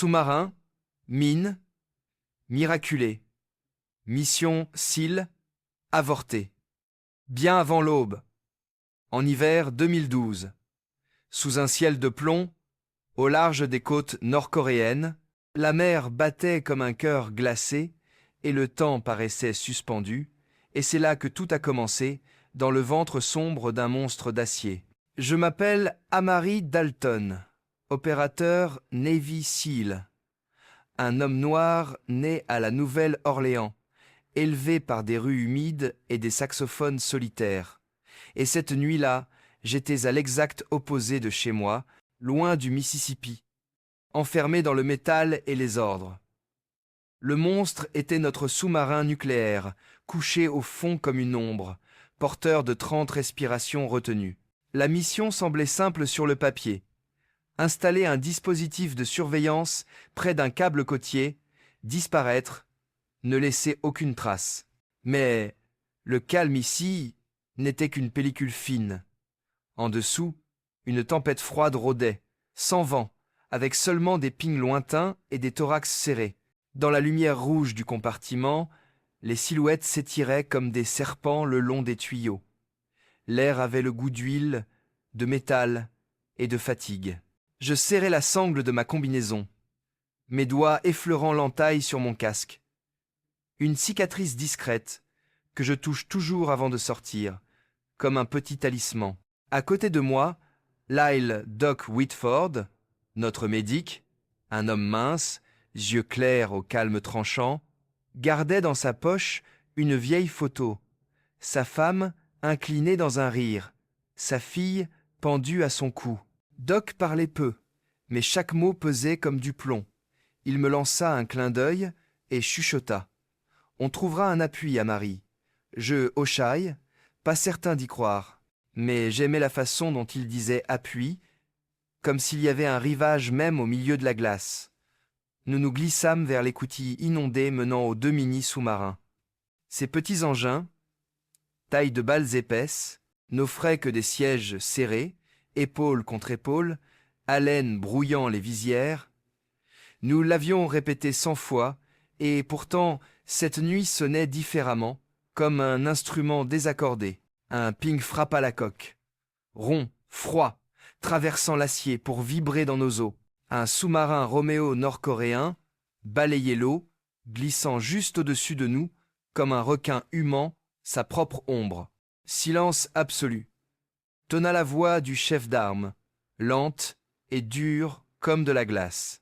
Sous-marin, mine, miraculé. Mission SEAL, avortée. Bien avant l'aube. En hiver 2012. Sous un ciel de plomb, au large des côtes nord-coréennes, la mer battait comme un cœur glacé et le temps paraissait suspendu, et c'est là que tout a commencé, dans le ventre sombre d'un monstre d'acier. Je m'appelle Amari Dalton, opérateur Navy SEAL, un homme noir né à la Nouvelle-Orléans, élevé par des rues humides et des saxophones solitaires. Et cette nuit-là, j'étais à l'exact opposé de chez moi, loin du Mississippi, enfermé dans le métal et les ordres. Le monstre était notre sous-marin nucléaire, couché au fond comme une ombre, porteur de 30 respirations retenues. La mission semblait simple sur le papier. Installer un dispositif de surveillance près d'un câble côtier, disparaître, ne laisser aucune trace. Mais le calme ici n'était qu'une pellicule fine. En dessous, une tempête froide rôdait, sans vent, avec seulement des pings lointains et des thorax serrés. Dans la lumière rouge du compartiment, les silhouettes s'étiraient comme des serpents le long des tuyaux. L'air avait le goût d'huile, de métal et de fatigue. Je serrais la sangle de ma combinaison, mes doigts effleurant l'entaille sur mon casque. Une cicatrice discrète, que je touche toujours avant de sortir, comme un petit talisman. À côté de moi, Lyle Doc Whitford, notre médic, un homme mince, yeux clairs au calme tranchant, gardait dans sa poche une vieille photo, sa femme inclinée dans un rire, sa fille pendue à son cou. Doc parlait peu, mais chaque mot pesait comme du plomb. Il me lança un clin d'œil et chuchota. On trouvera un appui à Marie. Je hochaille, pas certain d'y croire, mais j'aimais la façon dont il disait appui, comme s'il y avait un rivage même au milieu de la glace. Nous nous glissâmes vers l'écoutille inondée menant aux 2 mini-sous-marins. Ces petits engins, taille de balles épaisses, n'offraient que des sièges serrés, épaules contre épaules, haleine brouillant les visières. Nous l'avions répété 100 fois, et pourtant cette nuit sonnait différemment, comme un instrument désaccordé. Un ping frappa la coque. Rond, froid, traversant l'acier pour vibrer dans nos os. Un sous-marin Roméo nord-coréen balayait l'eau, glissant juste au-dessus de nous, comme un requin humant sa propre ombre. Silence absolu. Tonna la voix du chef d'armes, lente et dure comme de la glace.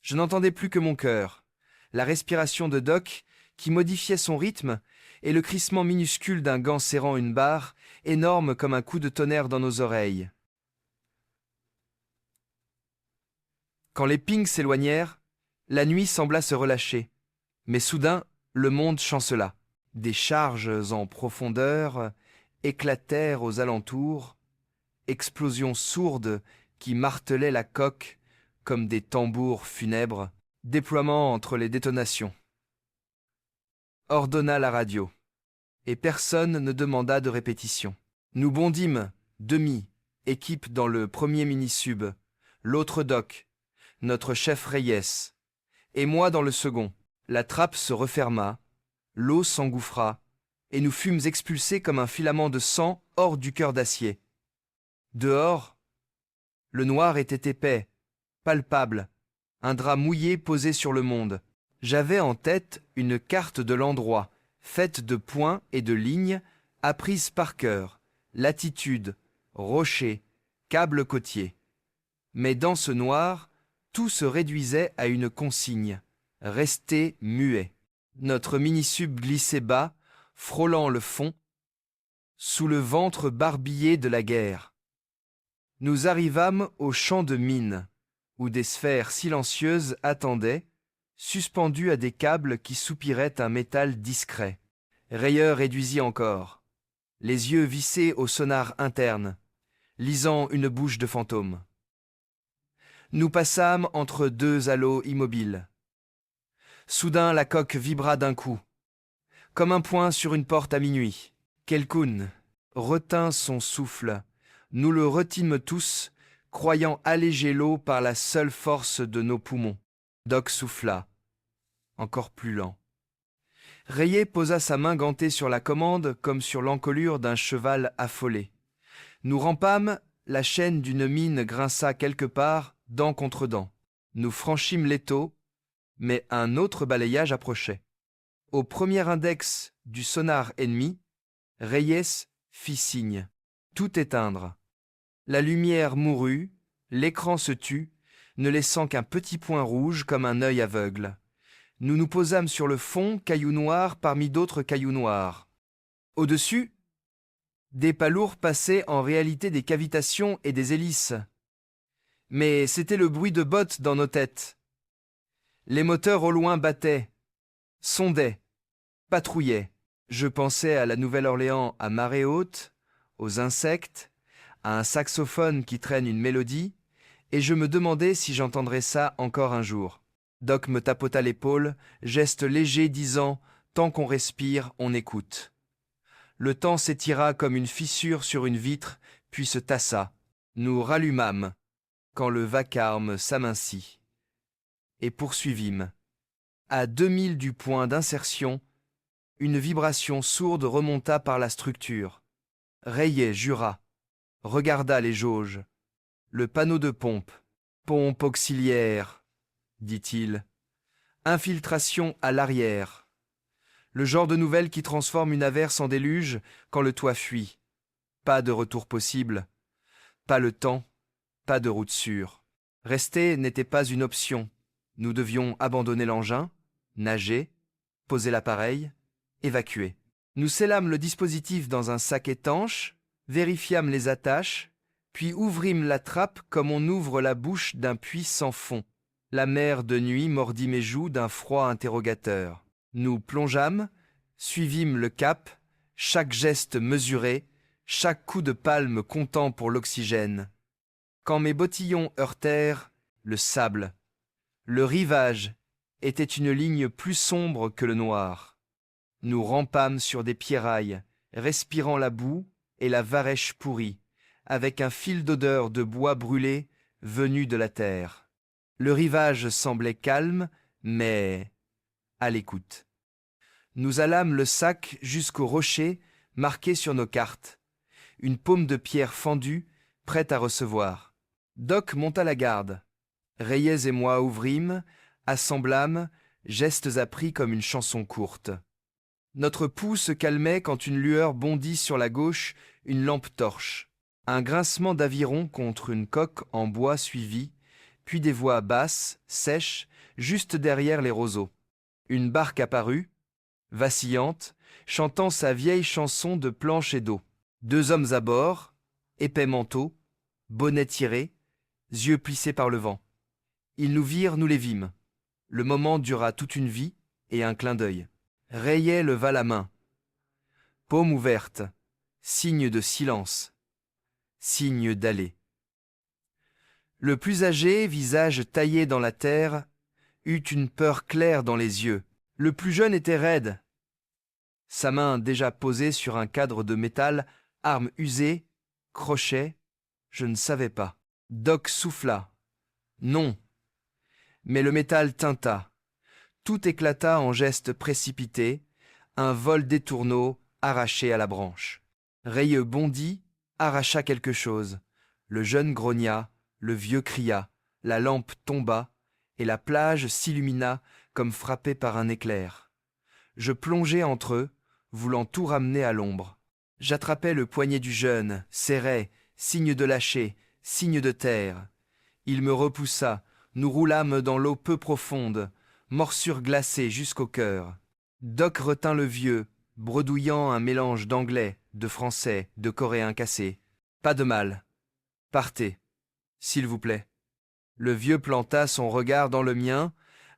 Je n'entendais plus que mon cœur, la respiration de Doc qui modifiait son rythme et le crissement minuscule d'un gant serrant une barre, énorme comme un coup de tonnerre dans nos oreilles. Quand les pings s'éloignèrent, la nuit sembla se relâcher, mais soudain, le monde chancela. Des charges en profondeur éclatèrent aux alentours, explosions sourdes qui martelaient la coque comme des tambours funèbres, déploiement entre les détonations. Ordonna la radio, et personne ne demanda de répétition. Nous bondîmes, demi, équipe dans le premier mini-sub, l'autre Doc, notre chef Reyes, et moi dans le second. La trappe se referma, l'eau s'engouffra, et nous fûmes expulsés comme un filament de sang hors du cœur d'acier. Dehors, le noir était épais, palpable, un drap mouillé posé sur le monde. J'avais en tête une carte de l'endroit, faite de points et de lignes, apprise par cœur, latitude, rocher, câble côtier. Mais dans ce noir, tout se réduisait à une consigne, rester muet. Notre mini-sub glissait bas, frôlant le fond, sous le ventre barbillé de la guerre. Nous arrivâmes au champ de mines, où des sphères silencieuses attendaient, suspendues à des câbles qui soupiraient un métal discret. Rayeur réduisit encore, les yeux vissés au sonar interne, lisant une bouche de fantôme. Nous passâmes entre 2 halos immobiles. Soudain la coque vibra d'un coup, comme un poing sur une porte à minuit. Quelqu'un retint son souffle. Nous le retînmes tous, croyant alléger l'eau par la seule force de nos poumons. Doc souffla, encore plus lent. Rayet posa sa main gantée sur la commande comme sur l'encolure d'un cheval affolé. Nous rampâmes, la chaîne d'une mine grinça quelque part, dent contre dent. Nous franchîmes l'étau, mais un autre balayage approchait. Au premier index du sonar ennemi, Reyes fit signe. Tout éteindre. La lumière mourut, l'écran se tut, ne laissant qu'un petit point rouge comme un œil aveugle. Nous nous posâmes sur le fond, cailloux noirs parmi d'autres cailloux noirs. Au-dessus, des palourds passaient en réalité des cavitations et des hélices. Mais c'était le bruit de bottes dans nos têtes. Les moteurs au loin battaient, sondaient, patrouillaient. Je pensais à la Nouvelle-Orléans à marée haute, aux insectes, à un saxophone qui traîne une mélodie, et je me demandais si j'entendrais ça encore un jour. Doc me tapota l'épaule, geste léger disant « Tant qu'on respire, on écoute ». Le temps s'étira comme une fissure sur une vitre, puis se tassa. Nous rallumâmes, quand le vacarme s'amincit. Et poursuivîmes. À 2000 du point d'insertion, une vibration sourde remonta par la structure. Rayet jura, regarda les jauges. Le panneau de pompe. Pompe auxiliaire, dit-il. Infiltration à l'arrière. Le genre de nouvelle qui transforme une averse en déluge quand le toit fuit. Pas de retour possible. Pas le temps. Pas de route sûre. Rester n'était pas une option. Nous devions abandonner l'engin, nager, poser l'appareil, évacuer. Nous scellâmes le dispositif dans un sac étanche, vérifiâmes les attaches, puis ouvrîmes la trappe comme on ouvre la bouche d'un puits sans fond. La mer de nuit mordit mes joues d'un froid interrogateur. Nous plongeâmes, suivîmes le cap, chaque geste mesuré, chaque coup de palme comptant pour l'oxygène. Quand mes bottillons heurtèrent le sable, le rivage était une ligne plus sombre que le noir. Nous rampâmes sur des pierrailles, respirant la boue et la varèche pourrie, avec un fil d'odeur de bois brûlé venu de la terre. Le rivage semblait calme, mais à l'écoute. Nous allâmes le sac jusqu'au rocher marqué sur nos cartes, une paume de pierre fendue, prête à recevoir. Doc monta la garde. Reyes et moi ouvrîmes, assemblâmes, gestes appris comme une chanson courte. Notre pouls se calmait quand une lueur bondit sur la gauche, une lampe torche. Un grincement d'aviron contre une coque en bois suivit, puis des voix basses, sèches, juste derrière les roseaux. Une barque apparut, vacillante, chantant sa vieille chanson de planche et d'eau. 2 hommes à bord, épais manteaux, bonnets tirés, yeux plissés par le vent. Ils nous virent, nous les vîmes. Le moment dura toute une vie et un clin d'œil. Rayet leva la main. Paume ouverte, signe de silence, signe d'aller. Le plus âgé, visage taillé dans la terre, eut une peur claire dans les yeux. Le plus jeune était raide. Sa main déjà posée sur un cadre de métal, arme usée, crochet, je ne savais pas. Doc souffla. Non. Mais le métal tinta. Tout éclata en gestes précipités, un vol d'étourneaux arraché à la branche. Rayeux bondit, arracha quelque chose. Le jeune grogna, le vieux cria, la lampe tomba, et la plage s'illumina comme frappée par un éclair. Je plongeai entre eux, voulant tout ramener à l'ombre. J'attrapais le poignet du jeune, serrai, signe de lâcher, signe de terre. Il me repoussa, nous roulâmes dans l'eau peu profonde, morsure glacée jusqu'au cœur. Doc retint le vieux, bredouillant un mélange d'anglais, de français, de coréen cassé. Pas de mal. Partez, s'il vous plaît. Le vieux planta son regard dans le mien,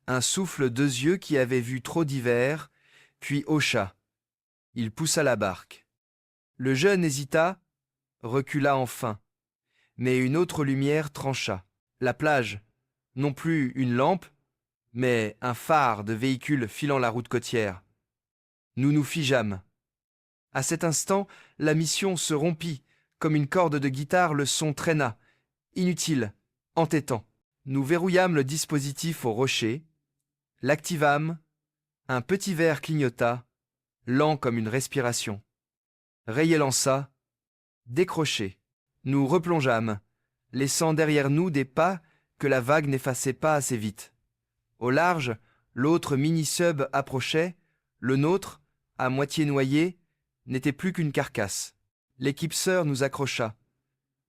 un souffle 2 yeux qui avaient vu trop d'hiver, puis hocha. Il poussa la barque. Le jeune hésita, recula enfin, mais une autre lumière trancha. La plage, non plus une lampe, mais un phare de véhicule filant la route côtière. Nous nous figeâmes. À cet instant, la mission se rompit, comme une corde de guitare le son traîna, inutile, entêtant. Nous verrouillâmes le dispositif au rocher, l'activâmes, un petit verre clignota, lent comme une respiration. Rayet lança, décroché. Nous replongeâmes, laissant derrière nous des pas que la vague n'effaçait pas assez vite. Au large, l'autre mini-sub approchait, le nôtre, à moitié noyé, n'était plus qu'une carcasse. L'équipe sœur nous accrocha.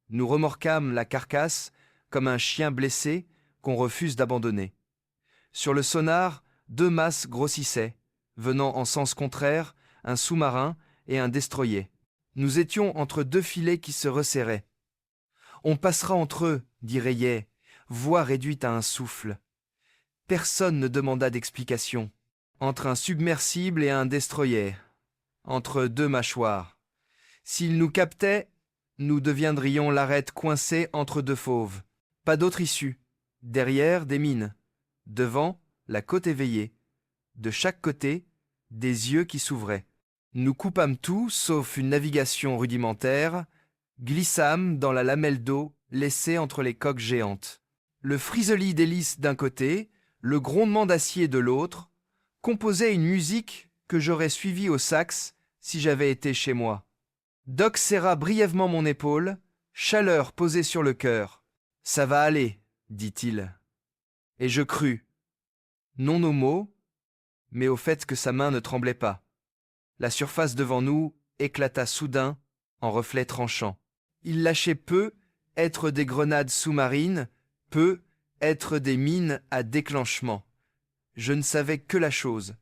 Nous remorquâmes la carcasse comme un chien blessé qu'on refuse d'abandonner. Sur le sonar, 2 masses grossissaient, venant en sens contraire, un sous-marin et un destroyer. Nous étions entre 2 filets qui se resserraient. « On passera entre eux », dit Rayet, voix réduite à un souffle. Personne ne demanda d'explication. Entre un submersible et un destroyer. Entre 2 mâchoires. S'ils nous captaient, nous deviendrions l'arête coincée entre 2 fauves. Pas d'autre issue. Derrière, des mines. Devant, la côte éveillée. De chaque côté, des yeux qui s'ouvraient. Nous coupâmes tout, sauf une navigation rudimentaire, glissâmes dans la lamelle d'eau laissée entre les coques géantes. Le friseli d'hélice d'un côté, le grondement d'acier de l'autre, composaient une musique que j'aurais suivie au sax si j'avais été chez moi. Doc serra brièvement mon épaule, chaleur posée sur le cœur. « Ça va aller », dit-il. Et je crus, non aux mots, mais au fait que sa main ne tremblait pas. La surface devant nous éclata soudain en reflets tranchants. Il lâchait peu être des grenades sous-marines, peu être des mines à déclenchement. Je ne savais que la chose.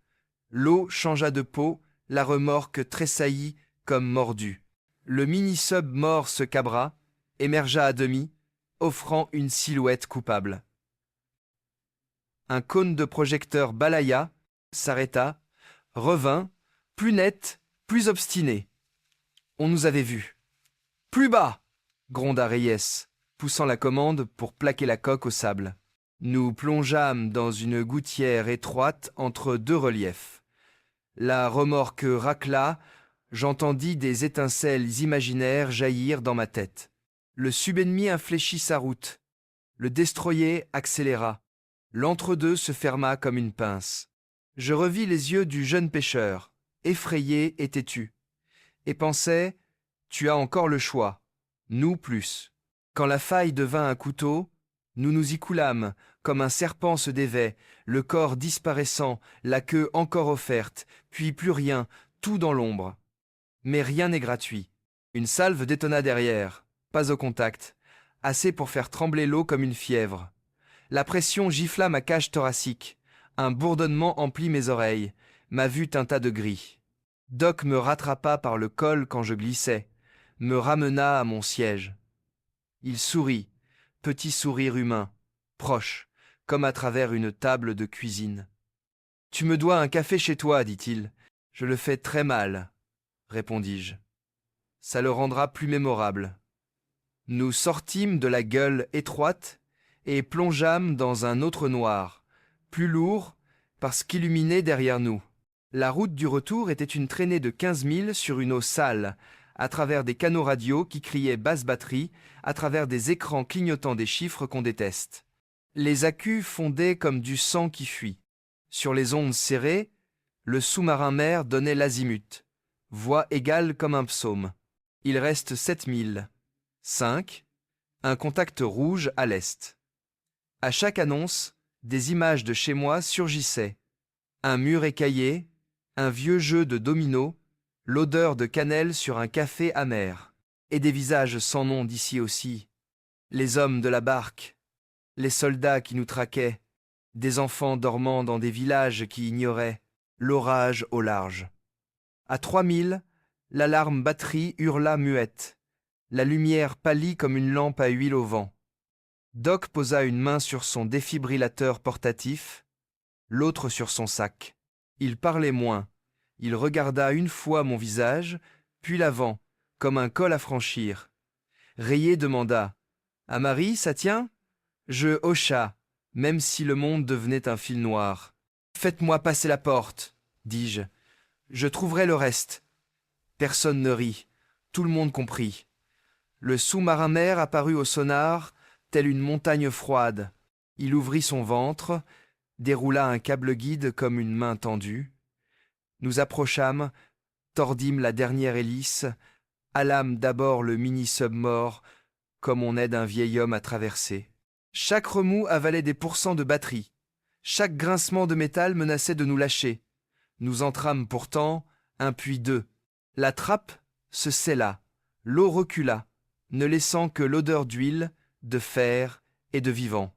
L'eau changea de peau, la remorque tressaillit comme mordue. Le mini-sub mort se cabra, émergea à demi, offrant une silhouette coupable. Un cône de projecteur balaya, s'arrêta, revint, plus net, plus obstiné. On nous avait vus. « Plus bas !» gronda Reyes, poussant la commande pour plaquer la coque au sable. Nous plongeâmes dans une gouttière étroite entre 2 reliefs. La remorque racla, j'entendis des étincelles imaginaires jaillir dans ma tête. Le subennemi infléchit sa route. Le destroyer accéléra. L'entre-deux se ferma comme une pince. Je revis les yeux du jeune pêcheur, effrayé et têtu, et pensai, tu as encore le choix, nous plus. Quand la faille devint un couteau, nous nous y coulâmes, comme un serpent se dévait, le corps disparaissant, la queue encore offerte, puis plus rien, tout dans l'ombre. Mais rien n'est gratuit. Une salve détonna derrière, pas au contact, assez pour faire trembler l'eau comme une fièvre. La pression gifla ma cage thoracique, un bourdonnement emplit mes oreilles, ma vue teinta de gris. Doc me rattrapa par le col quand je glissais, me ramena à mon siège. Il sourit, petit sourire humain, proche, comme à travers une table de cuisine. « Tu me dois un café chez toi, dit-il. Je le fais très mal, répondis-je. Ça le rendra plus mémorable. Nous sortîmes de la gueule étroite et plongeâmes dans un autre noir, plus lourd parce qu'illuminé derrière nous. La route du retour était une traînée de 15 milles sur une eau sale, à travers des canaux radio qui criaient basse batterie, à travers des écrans clignotant des chiffres qu'on déteste. Les accus fondaient comme du sang qui fuit. Sur les ondes serrées, le sous-marin-mer donnait l'azimut, voix égale comme un psaume. Il reste 7 milles. 5. Un contact rouge à l'est. À chaque annonce, des images de chez moi surgissaient. Un mur écaillé, un vieux jeu de dominos, l'odeur de cannelle sur un café amer, et des visages sans nom d'ici aussi. Les hommes de la barque, les soldats qui nous traquaient, des enfants dormant dans des villages qui ignoraient, l'orage au large. À 3 milles, l'alarme batterie hurla muette. La lumière pâlit comme une lampe à huile au vent. Doc posa une main sur son défibrillateur portatif, l'autre sur son sac. Il parlait moins. Il regarda une fois mon visage, puis l'avant, comme un col à franchir. Rayet demanda « À Marie, ça tient ?» Je hocha, même si le monde devenait un fil noir. « Faites-moi passer la porte, dis-je. Je trouverai le reste. » Personne ne rit. Tout le monde comprit. Le sous-marin-mer apparut au sonar, telle une montagne froide. Il ouvrit son ventre, déroula un câble guide comme une main tendue. Nous approchâmes, tordîmes la dernière hélice, halâmes d'abord le mini-sub mort, comme on aide un vieil homme à traverser. Chaque remous avalait des pourcents de batterie. Chaque grincement de métal menaçait de nous lâcher. Nous entrâmes pourtant un puits d'œufs. La trappe se scella, l'eau recula, ne laissant que l'odeur d'huile, de fer et de vivant.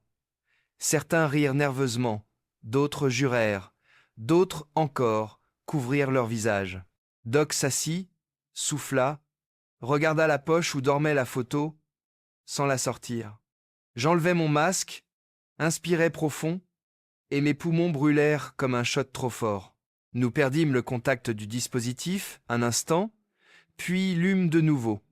Certains rirent nerveusement, d'autres jurèrent, d'autres encore couvrirent leur visage. Doc s'assit, souffla, regarda la poche où dormait la photo, sans la sortir. J'enlevai mon masque, inspirai profond, et mes poumons brûlèrent comme un shot trop fort. Nous perdîmes le contact du dispositif un instant, puis lûmes de nouveau.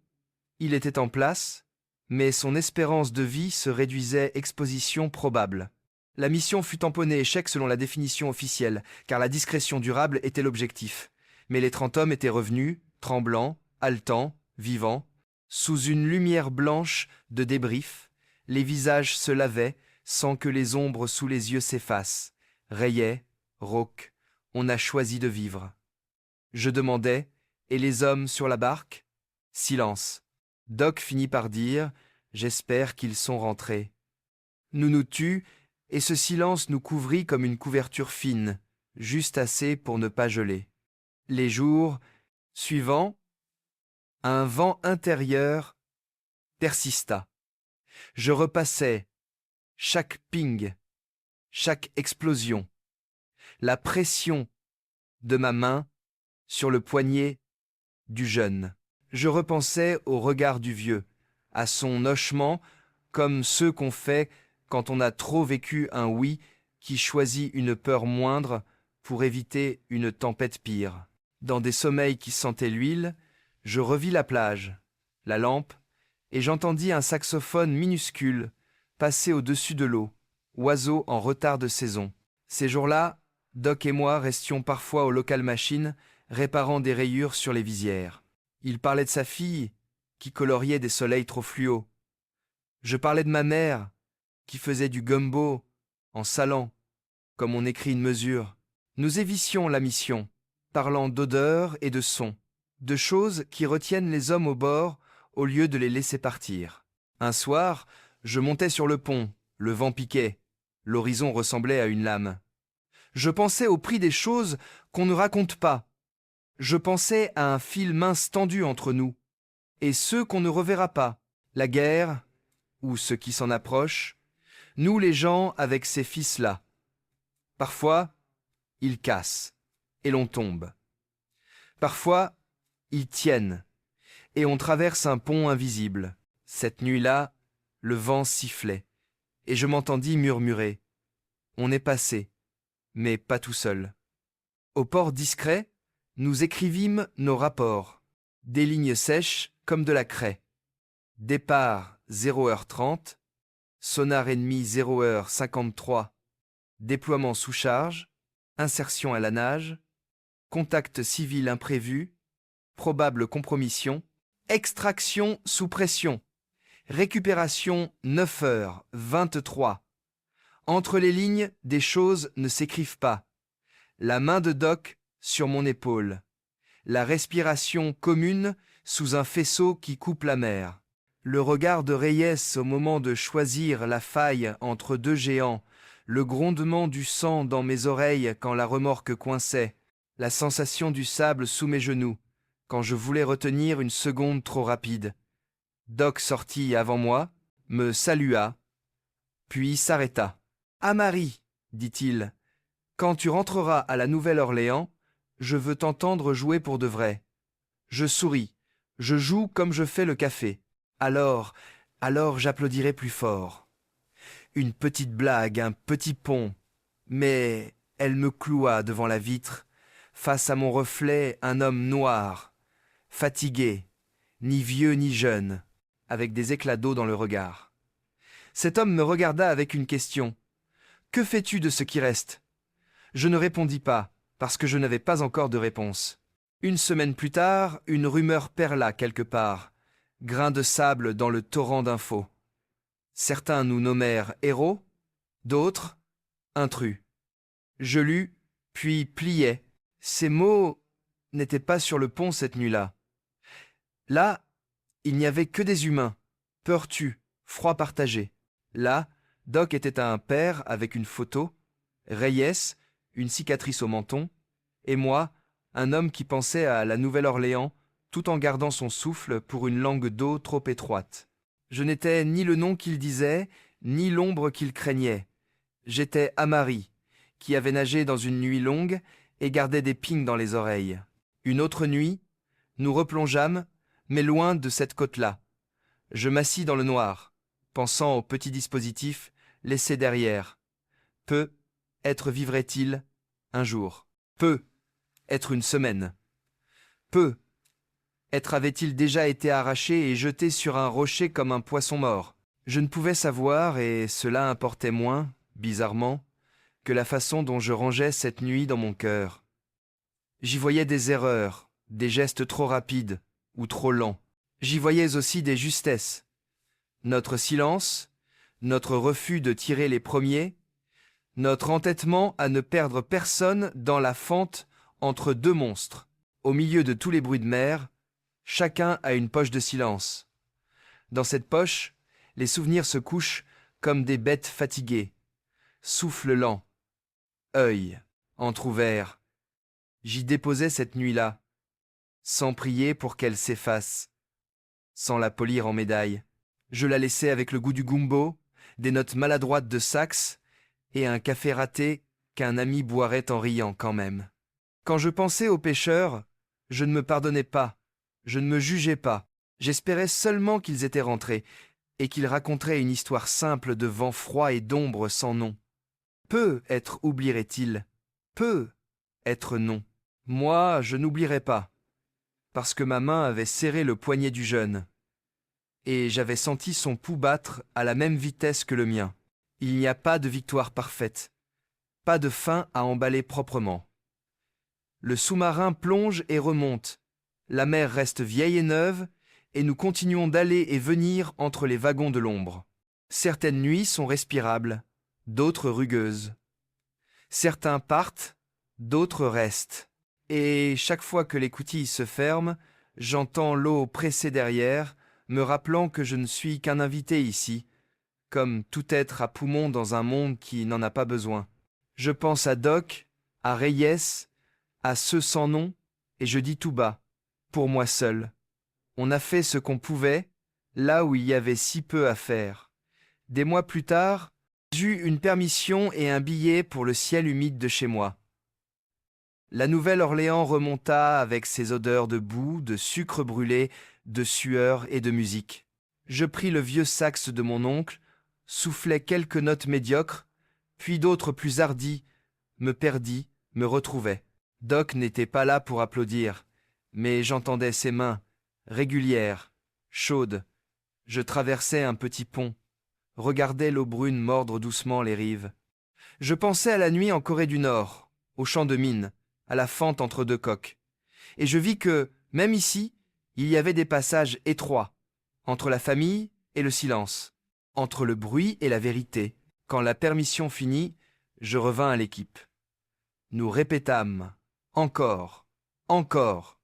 Il était en place, mais son espérance de vie se réduisait exposition probable. La mission fut tamponnée échec selon la définition officielle, car la discrétion durable était l'objectif. Mais les 30 hommes étaient revenus, tremblants, haletants, vivants. Sous une lumière blanche de débrief, les visages se lavaient sans que les ombres sous les yeux s'effacent. Rayets, rauques, on a choisi de vivre. Je demandais, et les hommes sur la barque? Silence. Doc finit par dire, j'espère qu'ils sont rentrés. Nous nous tûmes, et ce silence nous couvrit comme une couverture fine, juste assez pour ne pas geler. Les jours suivants, un vent intérieur persista. Je repassais chaque ping, chaque explosion, la pression de ma main sur le poignet du jeune. Je repensais au regard du vieux, à son hochement, comme ceux qu'on fait quand on a trop vécu un oui qui choisit une peur moindre pour éviter une tempête pire. Dans des sommeils qui sentaient l'huile, je revis la plage, la lampe, et j'entendis un saxophone minuscule passer au-dessus de l'eau, oiseau en retard de saison. Ces jours-là, Doc et moi restions parfois au local machine, réparant des rayures sur les visières. Il parlait de sa fille, qui coloriait des soleils trop fluo. Je parlais de ma mère, qui faisait du gumbo en salant, comme on écrit une mesure. Nous évissions la mission, parlant d'odeurs et de sons, de choses qui retiennent les hommes au bord au lieu de les laisser partir. Un soir, je montais sur le pont, le vent piquait, l'horizon ressemblait à une lame. Je pensais au prix des choses qu'on ne raconte pas. Je pensais à un fil mince tendu entre nous, et ceux qu'on ne reverra pas, la guerre, ou ceux qui s'en approchent, nous les gens avec ces fils-là. Parfois, ils cassent, et l'on tombe. Parfois, ils tiennent, et on traverse un pont invisible. Cette nuit-là, le vent sifflait, et je m'entendis murmurer. On est passé, mais pas tout seul. Au port discret, nous écrivîmes nos rapports, des lignes sèches comme de la craie. Départ 0h30, sonar ennemi 0h53, déploiement sous charge, insertion à la nage, contact civil imprévu, probable compromission, extraction sous pression, récupération 9h23. Entre les lignes, des choses ne s'écrivent pas. La main de Doc sur mon épaule. La respiration commune sous un faisceau qui coupe la mer. Le regard de Reyes au moment de choisir la faille entre deux géants. Le grondement du sang dans mes oreilles quand la remorque coinçait. La sensation du sable sous mes genoux, quand je voulais retenir une seconde trop rapide. Doc sortit avant moi, me salua, puis s'arrêta. « Ah Marie, dit-il, quand tu rentreras à la Nouvelle-Orléans, je veux t'entendre jouer pour de vrai. Je souris, je joue comme je fais le café. Alors j'applaudirai plus fort. Une petite blague, un petit pont, mais elle me cloua devant la vitre, face à mon reflet un homme noir, fatigué, ni vieux ni jeune, avec des éclats d'eau dans le regard. Cet homme me regarda avec une question. « Que fais-tu de ce qui reste ?» Je ne répondis pas, parce que je n'avais pas encore de réponse. Une semaine plus tard, une rumeur perla quelque part, grain de sable dans le torrent d'infos. Certains nous nommèrent héros, D'autres, intrus. Je lus, puis pliai. Ces mots n'étaient pas sur le pont cette nuit-là. Là, il n'y avait que des humains, peur tue, froid partagé. Là, Doc était un père avec une photo, Reyes, une cicatrice au menton, et moi, un homme qui pensait à la Nouvelle-Orléans tout en gardant son souffle pour une langue d'eau trop étroite. Je n'étais ni le nom qu'il disait, ni l'ombre qu'il craignait. J'étais Amari, qui avait nagé dans une nuit longue et gardait des pings dans les oreilles. Une autre nuit, nous replongeâmes, mais loin de cette côte-là. Je m'assis dans le noir, pensant au petit dispositif laissé derrière. Peu, être vivrait-il un jour. Peu, être une semaine. Peu, être avait-il déjà été arraché et jeté sur un rocher comme un poisson mort. Je ne pouvais savoir, et cela importait moins, bizarrement, que la façon dont je rangeais cette nuit dans mon cœur. J'y voyais des erreurs, des gestes trop rapides ou trop lents. J'y voyais aussi des justesses. Notre silence, notre refus de tirer les premiers, notre entêtement à ne perdre personne dans la fente entre deux monstres. Au milieu de tous les bruits de mer, chacun a une poche de silence. Dans cette poche, les souvenirs se couchent comme des bêtes fatiguées. Souffle lent, œil entr'ouvert. J'y déposais cette nuit-là, sans prier pour qu'elle s'efface, sans la polir en médaille. Je la laissais avec le goût du gumbo, des notes maladroites de sax et un café raté qu'un ami boirait en riant quand même. Quand je pensais aux pêcheurs, je ne me pardonnais pas, je ne me jugeais pas. J'espérais seulement qu'ils étaient rentrés et qu'ils raconteraient une histoire simple de vent froid et d'ombre sans nom. Peu être oublierait-il, peu être non. Moi, je n'oublierai pas, parce que ma main avait serré le poignet du jeune, et j'avais senti son pouls battre à la même vitesse que le mien. Il n'y a pas de victoire parfaite, pas de fin à emballer proprement. Le sous-marin plonge et remonte, la mer reste vieille et neuve, et nous continuons d'aller et venir entre les wagons de l'ombre. Certaines nuits sont respirables, d'autres rugueuses. Certains partent, d'autres restent. Et chaque fois que l'écoutille se ferme, j'entends l'eau presser derrière, me rappelant que je ne suis qu'un invité ici, comme tout être à poumons dans un monde qui n'en a pas besoin. Je pense à Doc, à Reyes, à ceux sans nom, et je dis tout bas, pour moi seul. On a fait ce qu'on pouvait, là où il y avait si peu à faire. Des mois plus tard, j'eus une permission et un billet pour le ciel humide de chez moi. La Nouvelle-Orléans remonta avec ses odeurs de boue, de sucre brûlé, de sueur et de musique. Je pris le vieux sax de mon oncle, soufflai quelques notes médiocres, puis d'autres plus hardies, me perdis, me retrouvai. Doc n'était pas là pour applaudir, mais j'entendais ses mains, régulières, chaudes. Je traversais un petit pont, regardais l'eau brune mordre doucement les rives. Je pensais à la nuit en Corée du Nord, au champ de mine, à la fente entre deux coques. Et je vis que, même ici, il y avait des passages étroits, entre la famille et le silence, entre le bruit et la vérité. Quand la permission finit, je revins à l'équipe. Nous répétâmes, encore, encore,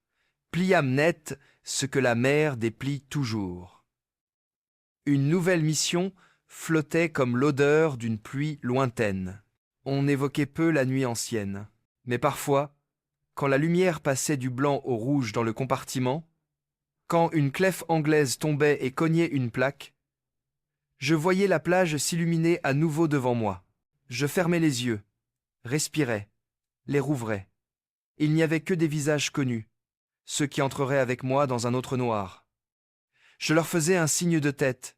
pliâmes net ce que la mer déplie toujours. Une nouvelle mission flottait comme l'odeur d'une pluie lointaine. On évoquait peu la nuit ancienne. Mais parfois, quand la lumière passait du blanc au rouge dans le compartiment, quand une clef anglaise tombait et cognait une plaque, je voyais la plage s'illuminer à nouveau devant moi. Je fermais les yeux, respirais, les rouvrais. Il n'y avait que des visages connus, ceux qui entreraient avec moi dans un autre noir. Je leur faisais un signe de tête.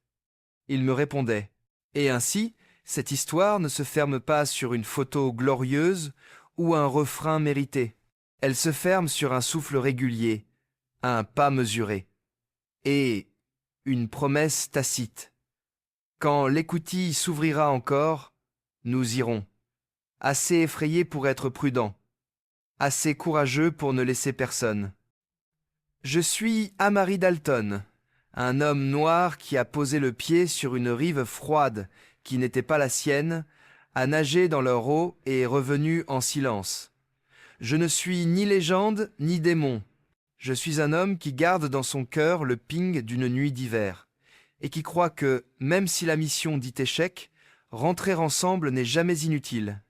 Ils me répondaient. Et ainsi, cette histoire ne se ferme pas sur une photo glorieuse ou un refrain mérité. Elle se ferme sur un souffle régulier, un pas mesuré, et une promesse tacite. Quand l'écoutille s'ouvrira encore, nous irons, assez effrayés pour être prudents, assez courageux pour ne laisser personne. Je suis Amari Dalton, un homme noir qui a posé le pied sur une rive froide qui n'était pas la sienne, a nagé dans leur eau et est revenu en silence. Je ne suis ni légende ni démon. Je suis un homme qui garde dans son cœur le ping d'une nuit d'hiver, et qui croit que, même si la mission dit échec, rentrer ensemble n'est jamais inutile.